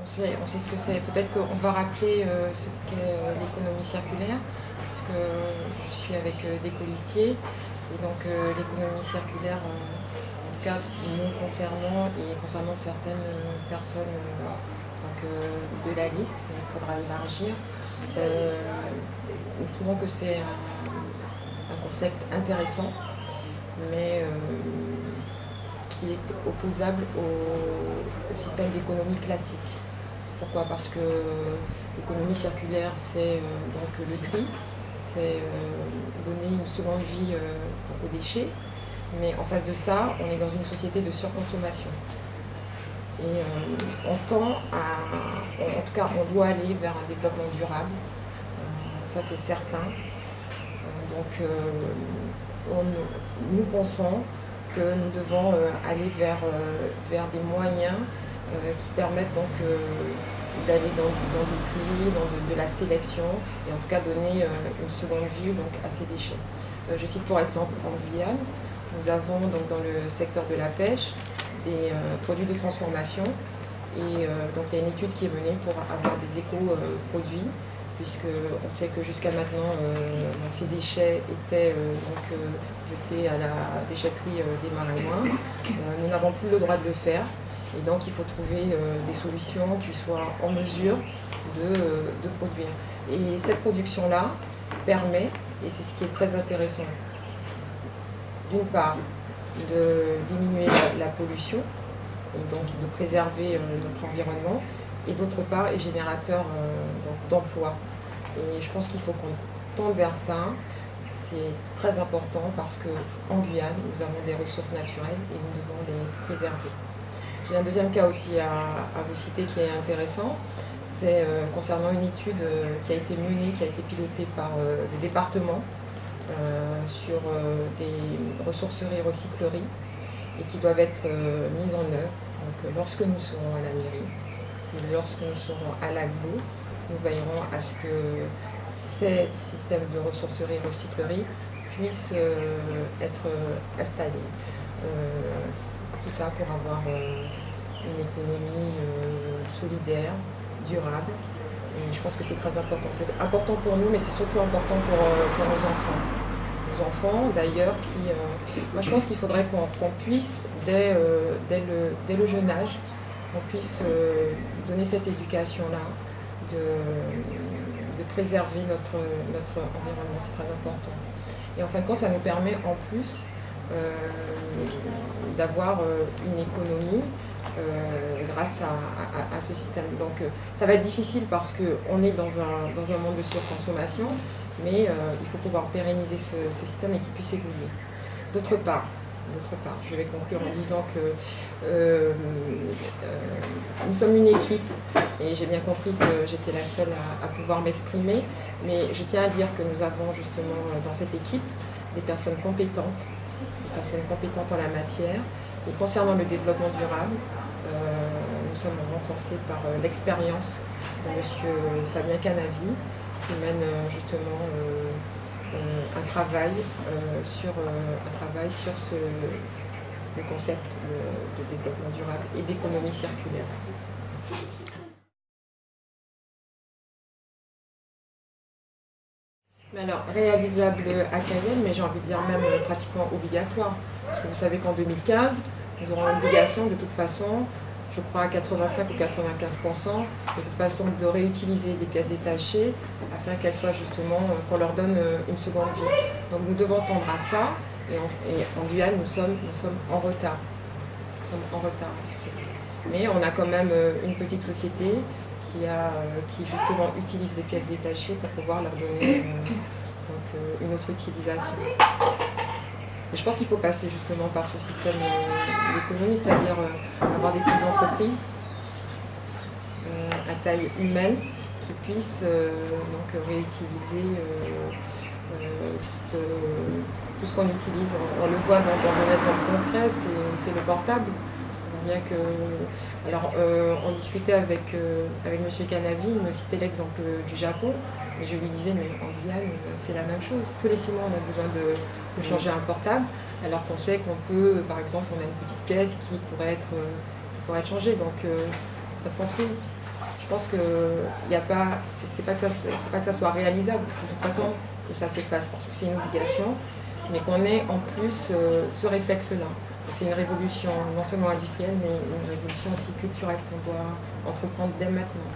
on sait ce que c'est. Peut-être qu'on va rappeler ce qu'est l'économie circulaire, puisque je suis avec des colistiers. Et donc l'économie circulaire, en tout cas nous concernant et concernant certaines personnes de la liste, il faudra élargir, nous trouvons que c'est un concept intéressant, mais qui est opposable au système d'économie classique. Pourquoi? Parce que l'économie circulaire, c'est donc le tri, c'est donner une seconde vie aux déchets, mais en face de ça, on est dans une société de surconsommation. Et on tend en tout cas, on doit aller vers un développement durable, ça c'est certain. Nous pensons que nous devons aller vers des moyens qui permettent donc d'aller dans du tri, dans de la sélection et en tout cas donner une seconde vie donc, à ces déchets. Je cite pour exemple en Guyane, nous avons donc dans le secteur de la pêche des produits de transformation et donc il y a une étude qui est menée pour avoir des éco-produits puisqu'on sait que jusqu'à maintenant ces déchets étaient jetés à la déchetterie des Maringouins. Nous n'avons plus le droit de le faire. Et donc il faut trouver des solutions qui soient en mesure de produire. Et cette production-là permet, et c'est ce qui est très intéressant, d'une part de diminuer la pollution, et donc de préserver notre environnement, et d'autre part est générateur d'emplois. Et je pense qu'il faut qu'on tende vers ça. C'est très important parce qu'en Guyane, nous avons des ressources naturelles et nous devons les préserver. J'ai un deuxième cas aussi à vous citer qui est intéressant, c'est concernant une étude qui a été menée, qui a été pilotée par le département sur des ressourceries-recycleries et qui doivent être mises en œuvre. Donc, lorsque nous serons à la mairie et lorsque nous serons à l'aglo, nous veillerons à ce que ces systèmes de ressourceries-recycleries puissent être installés. Tout ça pour avoir une économie solidaire, durable. Et je pense que c'est très important. C'est important pour nous, mais c'est surtout important pour nos enfants. Nos enfants, d'ailleurs, moi je pense qu'il faudrait qu'on puisse, dès le jeune âge, qu'on puisse donner cette éducation-là, de préserver notre environnement. C'est très important. Et en fin de compte, ça nous permet en plus d'avoir une économie grâce à ce système. Donc ça va être difficile parce qu'on est dans un monde de surconsommation, mais il faut pouvoir pérenniser ce système et qu'il puisse évoluer. D'autre part, je vais conclure en disant que nous sommes une équipe et j'ai bien compris que j'étais la seule à pouvoir m'exprimer, mais je tiens à dire que nous avons justement dans cette équipe des personnes compétentes en la matière. Et concernant le développement durable, nous sommes renforcés par l'expérience de M. Fabien Canavi, qui mène justement un travail sur le concept de développement durable et d'économie circulaire. Alors, réalisable à Cayenne, mais j'ai envie de dire même pratiquement obligatoire. Parce que vous savez qu'en 2015, nous aurons l'obligation de toute façon, je crois à 85 ou 95%, de toute façon de réutiliser des pièces détachées afin qu'elles soient justement, qu'on leur donne une seconde vie. Donc nous devons tendre à ça et en Guyane, nous sommes en retard. Mais on a quand même une petite société qui justement utilise les pièces détachées pour pouvoir leur donner une autre utilisation. Et je pense qu'il faut passer justement par ce système d'économie, c'est-à-dire avoir des petites entreprises à taille humaine qui puissent réutiliser tout ce qu'on utilise. On le voit dans un exemple concret, c'est le portable. Bien que, alors, on discutait avec M. Canavi, il me citait l'exemple du Japon, et je lui disais, mais en Guyane, c'est la même chose. Tous les 6 mois, on a besoin de changer un portable, alors qu'on sait qu'on peut, par exemple, on a une petite caisse qui pourrait être changée. Donc, par contre, oui, je pense que y a pas, c'est pas que ça, faut pas que ça soit réalisable de toute façon que ça se fasse parce que c'est une obligation, mais qu'on ait en plus ce réflexe-là. C'est une révolution non seulement industrielle, mais une révolution aussi culturelle qu'on doit entreprendre dès maintenant.